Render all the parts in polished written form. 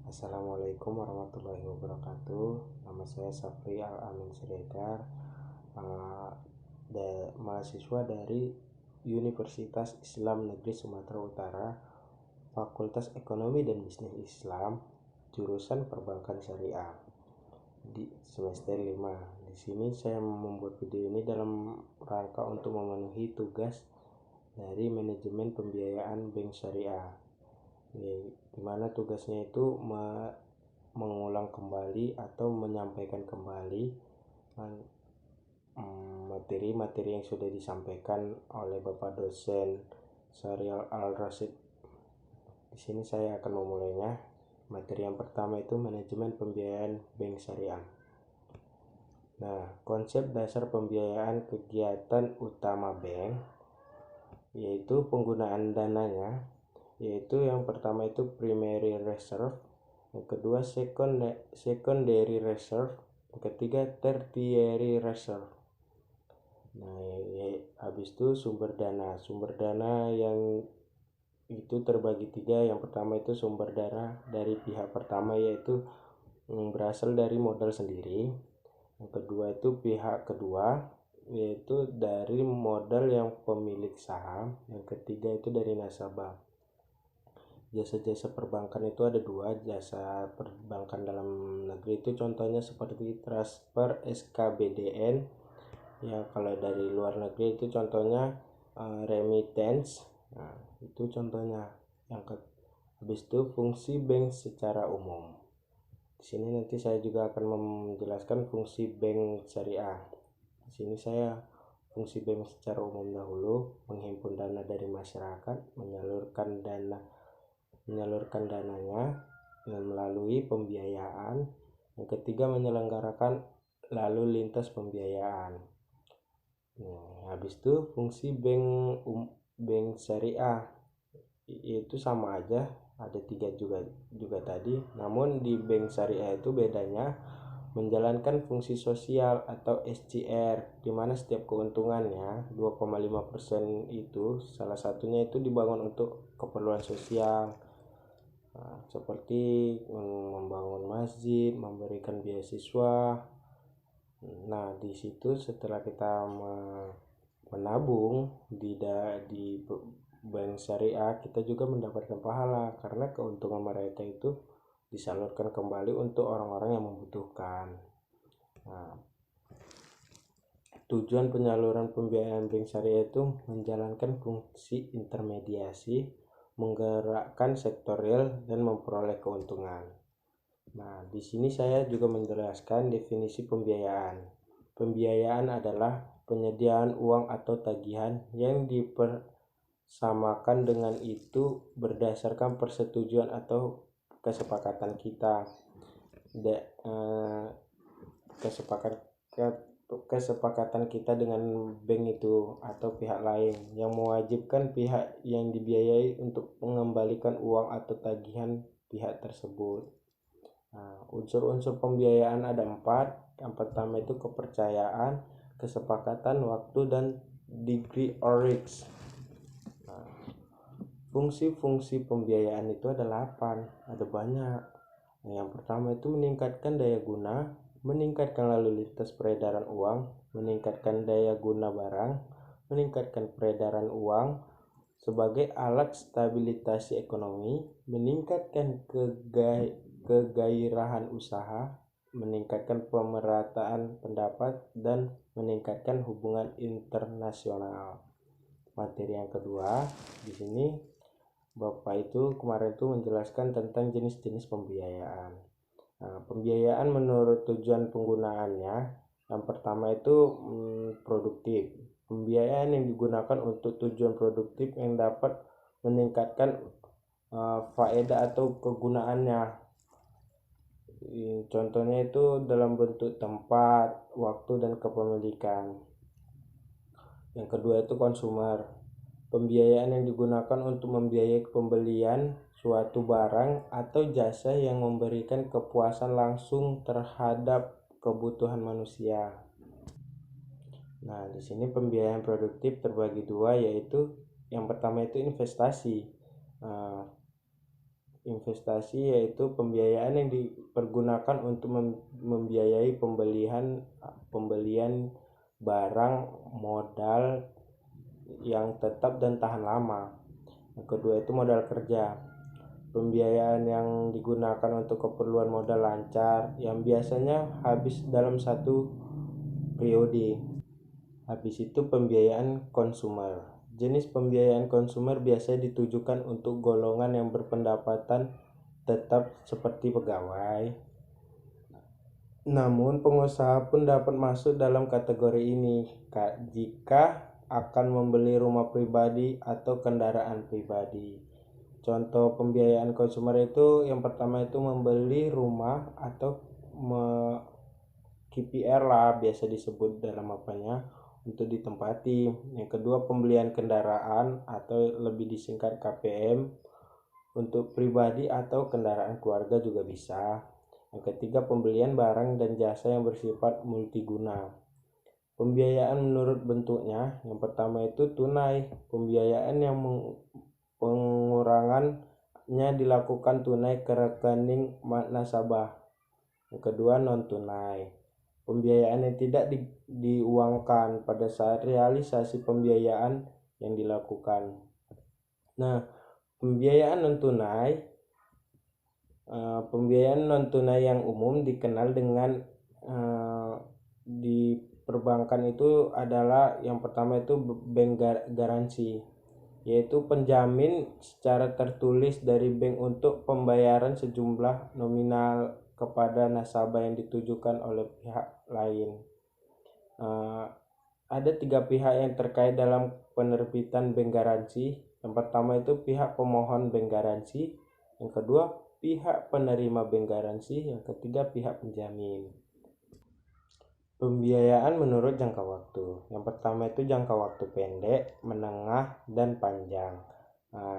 Assalamualaikum warahmatullahi wabarakatuh. Nama saya Safri Al-Amin Siregar, mahasiswa dari Universitas Islam Negeri Sumatera Utara, Fakultas Ekonomi dan Bisnis Islam, jurusan Perbankan Syariah di semester 5. Di sini saya membuat video ini dalam rangka untuk memenuhi tugas dari manajemen pembiayaan bank syariah, di mana tugasnya itu mengulang kembali atau menyampaikan kembali materi-materi yang sudah disampaikan oleh Bapak dosen Syarial Al-Rasyid. Di sini saya akan memulainya. Materi yang pertama itu manajemen pembiayaan bank syariah. Nah, konsep dasar pembiayaan kegiatan utama bank yaitu penggunaan dananya, yaitu yang pertama itu primary reserve, yang kedua secondary reserve, yang ketiga tertiary reserve. Nah, habis itu sumber dana yang itu terbagi tiga. Yang pertama itu sumber dana dari pihak pertama, yaitu berasal dari modal sendiri. Yang kedua itu pihak kedua, yaitu dari modal yang pemilik saham. Yang ketiga itu dari nasabah. Jasa-jasa perbankan itu ada dua. Jasa perbankan dalam negeri itu contohnya seperti transfer SKBDN. Ya, kalau dari luar negeri itu contohnya remittance. Nah, itu contohnya. Habis itu fungsi bank secara umum. Di sini nanti saya juga akan menjelaskan fungsi bank syariah. Di sini saya fungsi bank secara umum dahulu: menghimpun dana dari masyarakat, menyalurkan dananya melalui pembiayaan. Yang ketiga, menyelenggarakan lalu lintas pembiayaan. Nah, habis itu fungsi bank syariah itu sama aja, ada tiga juga tadi. Namun di bank syariah itu bedanya menjalankan fungsi sosial atau SCR, di mana setiap keuntungannya 2,5% itu salah satunya itu dibangun untuk keperluan sosial, seperti membangun masjid, memberikan beasiswa. Nah, di situ setelah kita menabung di bank syariah, kita juga mendapatkan pahala karena keuntungan mereka itu disalurkan kembali untuk orang-orang yang membutuhkan. Nah, tujuan penyaluran pembiayaan bank syariah itu menjalankan fungsi intermediasi, menggerakkan sektor real, dan memperoleh keuntungan. Nah, di sini saya juga menjelaskan definisi pembiayaan. Pembiayaan adalah penyediaan uang atau tagihan yang dipersamakan dengan itu berdasarkan persetujuan atau kesepakatan kita. Kesepakatan kita dengan bank itu atau pihak lain yang mewajibkan pihak yang dibiayai untuk mengembalikan uang atau tagihan pihak tersebut. Nah, unsur-unsur pembiayaan ada 4. Yang pertama itu kepercayaan, kesepakatan, waktu, dan degree or risk. Nah, fungsi-fungsi pembiayaan itu ada 8, ada banyak. Nah, yang pertama itu meningkatkan daya guna, meningkatkan lalu lintas peredaran uang, meningkatkan daya guna barang, meningkatkan peredaran uang sebagai alat stabilisasi ekonomi, meningkatkan kegairahan usaha, meningkatkan pemerataan pendapat, dan meningkatkan hubungan internasional. Materi yang kedua, di sini Bapak itu kemarin itu menjelaskan tentang jenis-jenis pembiayaan. Nah, pembiayaan menurut tujuan penggunaannya, yang pertama itu produktif. Pembiayaan yang digunakan untuk tujuan produktif yang dapat meningkatkan faedah atau kegunaannya. Contohnya itu dalam bentuk tempat, waktu, dan kepemilikan. Yang kedua itu konsumer. Pembiayaan yang digunakan untuk membiayai pembelian suatu barang atau jasa yang memberikan kepuasan langsung terhadap kebutuhan manusia. Nah, di sini pembiayaan produktif terbagi dua, yaitu yang pertama itu investasi. investasi yaitu pembiayaan yang dipergunakan untuk membiayai pembelian barang modal yang tetap dan tahan lama. Yang kedua itu modal kerja. Pembiayaan yang digunakan untuk keperluan modal lancar yang biasanya habis dalam satu periode. Habis itu pembiayaan konsumer. Jenis pembiayaan konsumer biasanya ditujukan untuk golongan yang berpendapatan tetap seperti pegawai. Namun pengusaha pun dapat masuk dalam kategori ini jika akan membeli rumah pribadi atau kendaraan pribadi. Contoh pembiayaan konsumer itu yang pertama itu membeli rumah atau KPR lah biasa disebut dalam apanya untuk ditempati. Yang kedua pembelian kendaraan atau lebih disingkat KPM untuk pribadi atau kendaraan keluarga juga bisa. Yang ketiga pembelian barang dan jasa yang bersifat multiguna. Pembiayaan menurut bentuknya, yang pertama itu tunai, pembiayaan yang pengurangannya dilakukan tunai ke rekening nasabah. Yang kedua non tunai, pembiayaan yang tidak diuangkan pada saat realisasi pembiayaan yang dilakukan. Nah, pembiayaan non tunai yang umum dikenal dengan di perbankan itu adalah yang pertama itu bank garansi, yaitu penjamin secara tertulis dari bank untuk pembayaran sejumlah nominal kepada nasabah yang ditujukan oleh pihak lain. Ada 3 pihak yang terkait dalam penerbitan bank garansi. Yang pertama itu pihak pemohon bank garansi, yang kedua pihak penerima bank garansi, yang ketiga pihak penjamin. Pembiayaan menurut jangka waktu. Yang pertama itu jangka waktu pendek, menengah, dan panjang.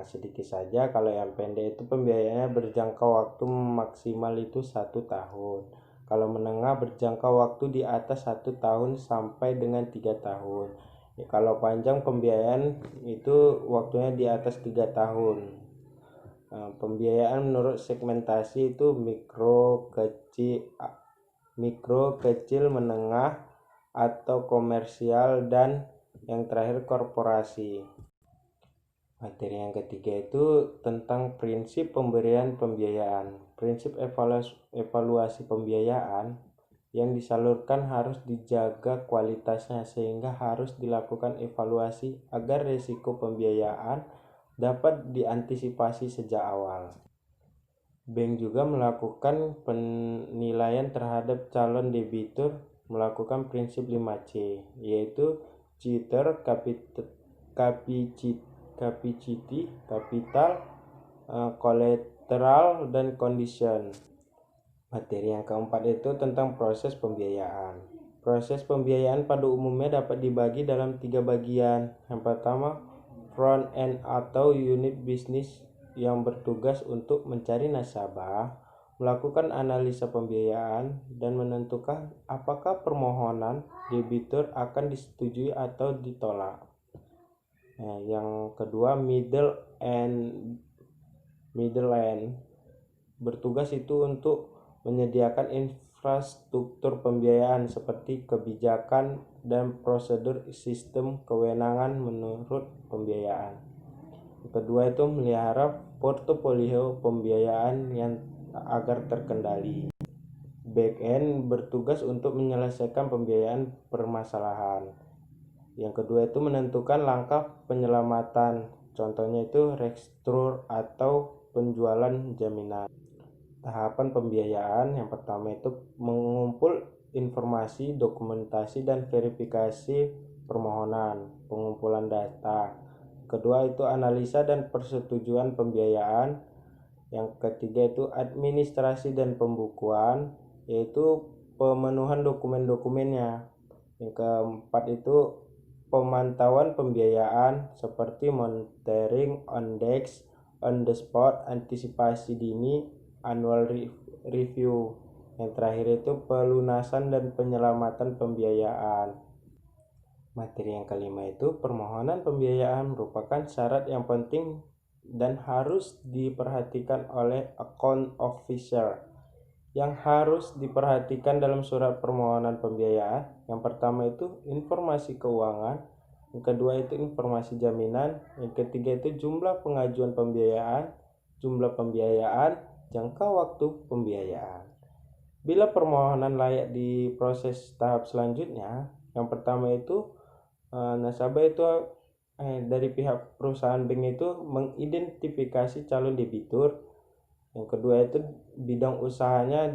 Sedikit saja kalau yang pendek itu pembiayaannya berjangka waktu maksimal itu 1 tahun. Kalau menengah berjangka waktu di atas 1 tahun sampai dengan 3 tahun. Kalau panjang pembiayaan itu waktunya di atas 3 tahun. Pembiayaan menurut segmentasi itu mikro, kecil, menengah, atau komersial, dan yang terakhir korporasi. Materi yang ketiga itu tentang prinsip pemberian pembiayaan. Prinsip evaluasi pembiayaan yang disalurkan harus dijaga kualitasnya sehingga harus dilakukan evaluasi agar risiko pembiayaan dapat diantisipasi sejak awal. Bank juga melakukan penilaian terhadap calon debitur melakukan prinsip 5C, yaitu Citer, Capacity, Capital, Collateral, dan Condition. Materi yang keempat itu tentang proses pembiayaan. Proses pembiayaan pada umumnya dapat dibagi dalam 3 bagian. Yang pertama, front end atau unit bisnis yang bertugas untuk mencari nasabah, melakukan analisa pembiayaan, dan menentukan apakah permohonan debitur akan disetujui atau ditolak. Yang kedua, middle end bertugas itu untuk menyediakan infrastruktur pembiayaan seperti kebijakan dan prosedur sistem kewenangan menurut pembiayaan. Yang kedua itu melihara portofolio pembiayaan yang agar terkendali. Back end bertugas untuk menyelesaikan pembiayaan permasalahan. Yang kedua itu menentukan langkah penyelamatan. Contohnya itu restruktur atau penjualan jaminan. Tahapan pembiayaan yang pertama itu mengumpul informasi, dokumentasi, dan verifikasi permohonan, pengumpulan data. Kedua itu analisa dan persetujuan pembiayaan. Yang ketiga itu administrasi dan pembukuan, yaitu pemenuhan dokumen-dokumennya. Yang keempat itu pemantauan pembiayaan seperti monitoring, on desk, on the spot, antisipasi dini, annual review. Yang terakhir itu pelunasan dan penyelamatan pembiayaan. Materi yang kelima itu permohonan pembiayaan merupakan syarat yang penting dan harus diperhatikan oleh account officer. Yang harus diperhatikan dalam surat permohonan pembiayaan, yang pertama itu informasi keuangan, yang kedua itu informasi jaminan, yang ketiga itu jumlah pengajuan pembiayaan, jumlah pembiayaan, jangka waktu pembiayaan. Bila permohonan layak diproses tahap selanjutnya, yang pertama itu nasabah itu dari pihak perusahaan bank itu mengidentifikasi calon debitur. Yang kedua itu bidang usahanya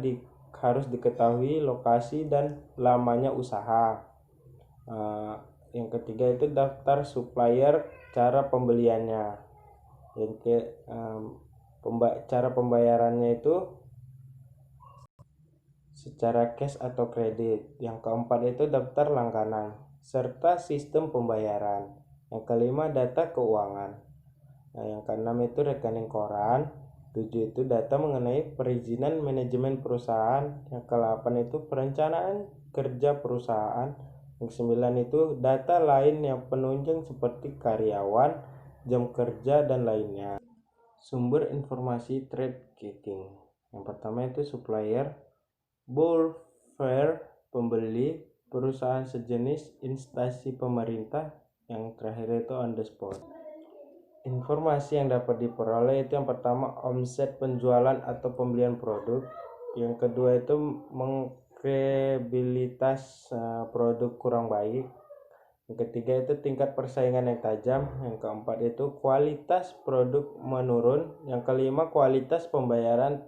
harus diketahui lokasi dan lamanya usaha. Yang ketiga itu daftar supplier, cara pembeliannya. Cara pembayarannya itu secara cash atau kredit. Yang keempat itu daftar langganan serta sistem pembayaran. Yang kelima data keuangan. Yang keenam itu rekening koran. 7 itu data mengenai perizinan manajemen perusahaan. Yang ke-8 itu perencanaan kerja perusahaan. Yang 9 itu data lain yang penunjang seperti karyawan, jam kerja, dan lainnya. Sumber informasi trade checking. Yang pertama itu supplier, buyer, pembeli, perusahaan sejenis, instansi pemerintah. Yang terakhir itu on the spot. Informasi yang dapat diperoleh itu yang pertama omset penjualan atau pembelian produk, yang kedua itu mengkredibilitas produk kurang baik, yang ketiga itu tingkat persaingan yang tajam, yang keempat itu kualitas produk menurun, yang kelima kualitas pembayaran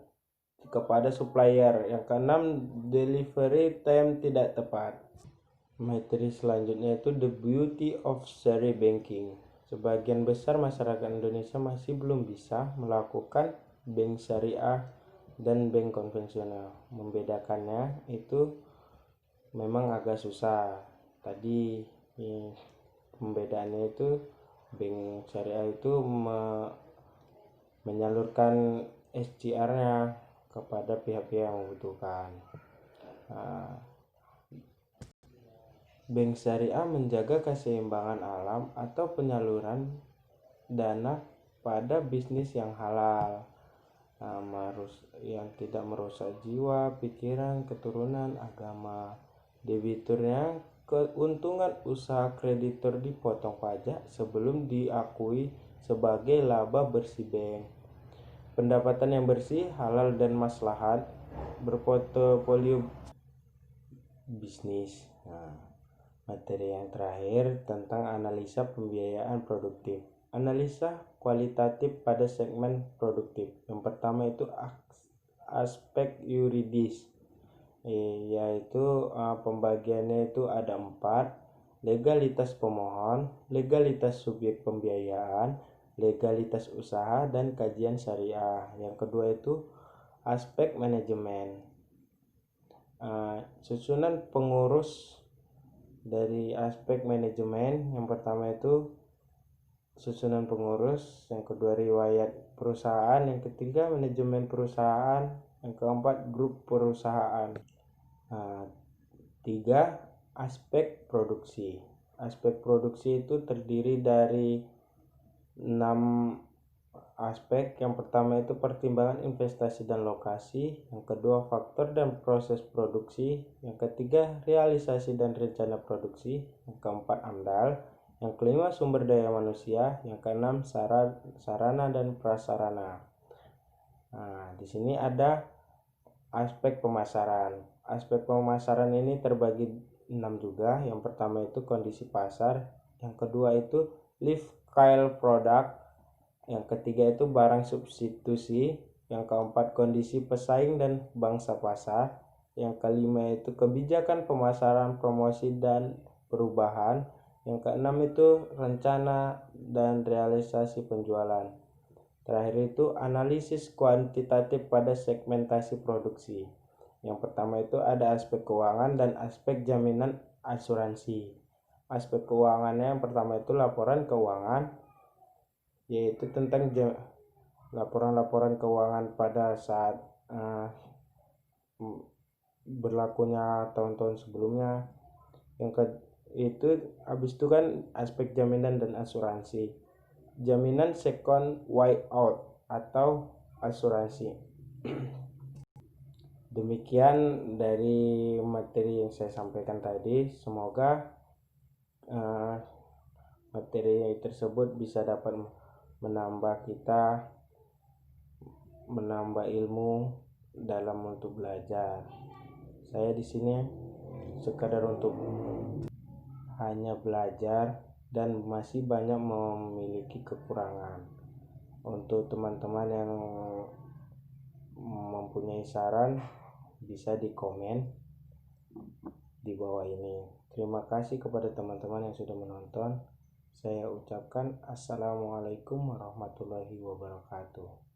kepada supplier, yang keenam delivery time tidak tepat. Materi selanjutnya itu the beauty of syariah banking. Sebagian besar masyarakat Indonesia masih belum bisa melakukan bank syariah dan bank konvensional. Membedakannya itu memang agak susah. Tadi pembedaannya itu bank syariah itu menyalurkan SCR-nya kepada pihak-pihak yang membutuhkan. Bank syariah menjaga keseimbangan alam atau penyaluran dana pada bisnis yang halal, yang tidak merusak jiwa, pikiran, keturunan, agama. Debiturnya keuntungan usaha kreditor dipotong pajak sebelum diakui sebagai laba bersih bank. Pendapatan yang bersih, halal dan maslahat, berportofolio bisnis. Materi yang terakhir tentang analisa pembiayaan produktif. Analisa kualitatif pada segmen produktif. Yang pertama itu aspek yuridis, yaitu pembagiannya itu ada 4: legalitas pemohon, legalitas subjek pembiayaan, legalitas usaha, dan kajian syariah. Yang kedua itu aspek manajemen, susunan pengurus. Dari aspek manajemen, yang pertama itu susunan pengurus, yang kedua riwayat perusahaan, yang ketiga manajemen perusahaan, yang keempat grup perusahaan. 3. Aspek produksi. Aspek produksi itu terdiri dari 6 aspek. Yang pertama itu pertimbangan investasi dan lokasi, yang kedua faktor dan proses produksi, yang ketiga realisasi dan rencana produksi, yang keempat AMDAL, yang kelima sumber daya manusia, yang keenam sarana dan prasarana. Di sini ada aspek pemasaran. Aspek pemasaran ini terbagi 6 juga. Yang pertama itu kondisi pasar, yang kedua itu life cycle product, yang ketiga itu barang substitusi, yang keempat kondisi pesaing dan bangsa pasar, yang kelima itu kebijakan pemasaran, promosi dan perubahan, yang keenam itu rencana dan realisasi penjualan. Terakhir itu analisis kuantitatif pada segmentasi produksi. Yang pertama itu ada aspek keuangan dan aspek jaminan asuransi. Aspek keuangannya yang pertama itu laporan keuangan, yaitu tentang laporan-laporan keuangan pada saat berlakunya tahun-tahun sebelumnya. Itu habis itu kan aspek jaminan dan asuransi. jaminan second buyout atau asuransi. Demikian dari materi yang saya sampaikan tadi. Semoga materi tersebut bisa dapat menambah ilmu dalam untuk belajar. Saya di sini sekadar untuk hanya belajar dan masih banyak memiliki kekurangan. Untuk teman-teman yang mempunyai saran bisa di komen di bawah ini. Terima kasih kepada teman-teman yang sudah menonton. Saya ucapkan assalamualaikum warahmatullahi wabarakatuh.